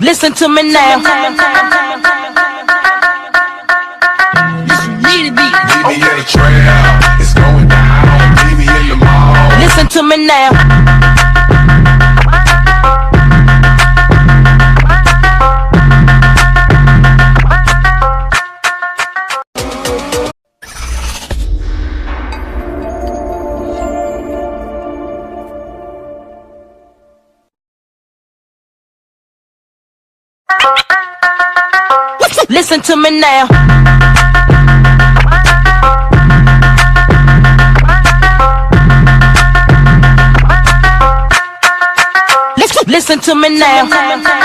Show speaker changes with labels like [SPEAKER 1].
[SPEAKER 1] Listen to me now.
[SPEAKER 2] Meet me at a trail, it's going down. Meet me in the mall.
[SPEAKER 1] Listen to me now. Listen to me now. Listen to me now.